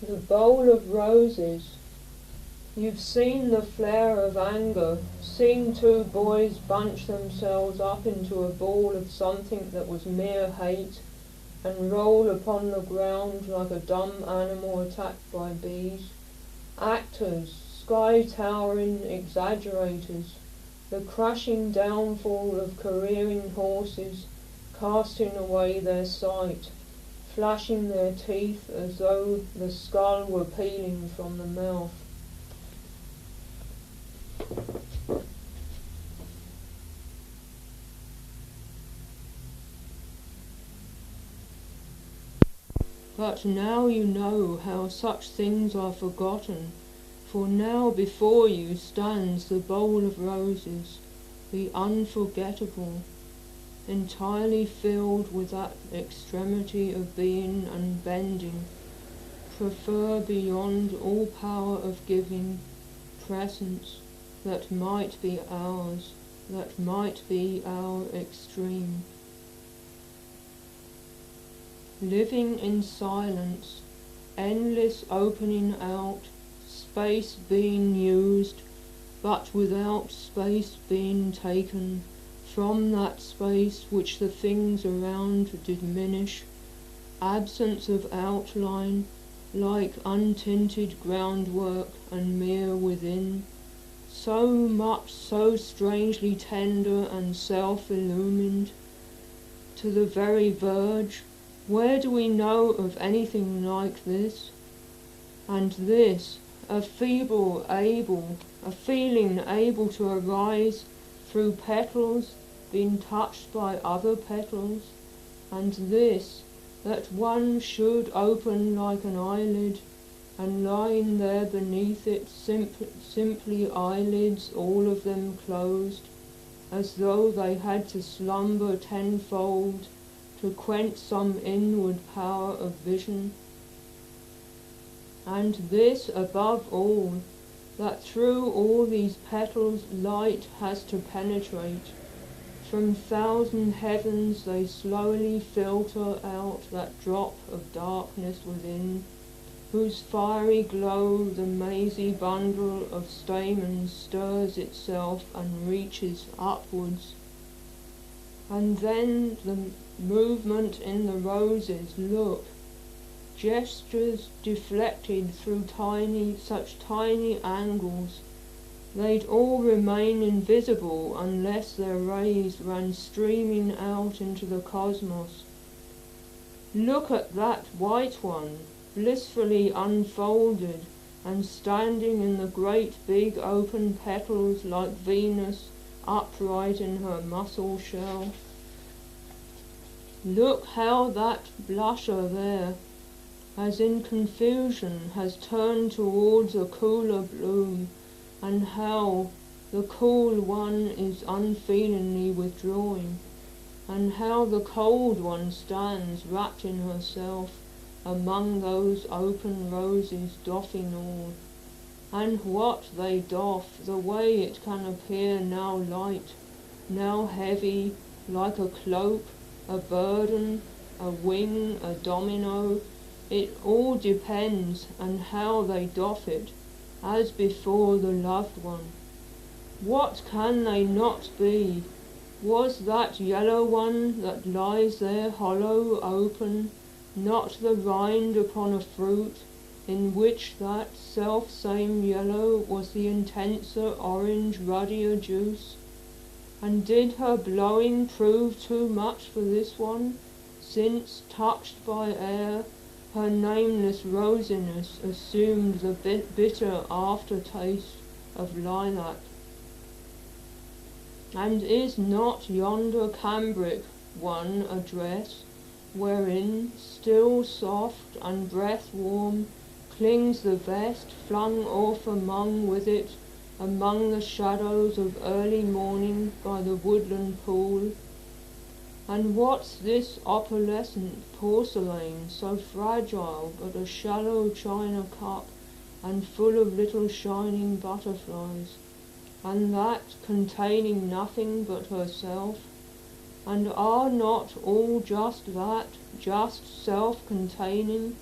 The bowl of roses. You've seen the flare of anger, seen two boys bunch themselves up into a ball of something that was mere hate, and roll upon the ground like a dumb animal attacked by bees. Actors, sky-towering exaggerators, the crashing downfall of careering horses, casting away their sight, flashing their teeth as though the skull were peeling from the mouth. But now you know how such things are forgotten, for now before you stands the bowl of roses, the unforgettable, entirely filled with that extremity of being and bending, prefer beyond all power of giving, presence that might be ours, that might be our extreme. Living in silence, endless opening out, space being used, but without space being taken, from that space which the things around diminish, absence of outline, like untinted groundwork and mere within, so much so strangely tender and self-illumined, to the very verge. Where do we know of anything like this? And this, a feeling able to arise through petals being touched by other petals, and this, that one should open like an eyelid, and lying there beneath it simply eyelids, all of them closed, as though they had to slumber tenfold, to quench some inward power of vision. And this above all, that through all these petals light has to penetrate. From thousand heavens they slowly filter out that drop of darkness within, whose fiery glow the mazy bundle of stamens stirs itself and reaches upwards. And then the movement in the roses, look, gestures deflected through such tiny angles, they'd all remain invisible unless their rays ran streaming out into the cosmos. Look at that white one, blissfully unfolded and standing in the great big open petals like Venus upright in her mussel shell. Look how that blusher there, as in confusion, has turned towards a cooler bloom, and how the cool one is unfeelingly withdrawing, and how the cold one stands wrapped in herself among those open roses, doffing all. And what they doff, the way it can appear now light, now heavy, like a cloak, a burden, a wing, a domino, it all depends, and how they doff it, as before the loved one. What can they not be? Was that yellow one that lies there hollow, open, not the rind upon a fruit, in which that self-same yellow was the intenser orange ruddier juice? And did her blowing prove too much for this one, since, touched by air, her nameless rosiness assumed the bitter aftertaste of lilac? And is not yonder cambric one a dress, wherein, still soft and breath-warm, clings the vest flung off among the shadows of early morning by the woodland pool? And what's this opalescent porcelain, so fragile but a shallow china cup, and full of little shining butterflies, and that containing nothing but herself? And are not all just that, just self-containing?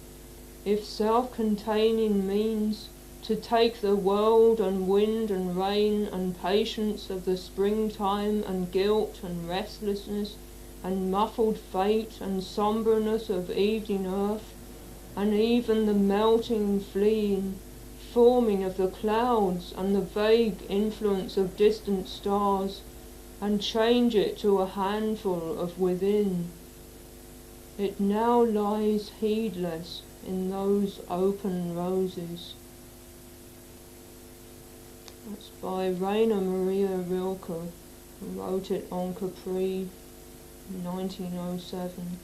if self-containing means to take the world and wind and rain and patience of the springtime and guilt and restlessness and muffled fate and sombreness of evening earth, and even the melting, fleeing, forming of the clouds and the vague influence of distant stars, and change it to a handful of within. It now lies heedless in those open roses. That's by Rainer Maria Rilke, who wrote it on Capri in 1907.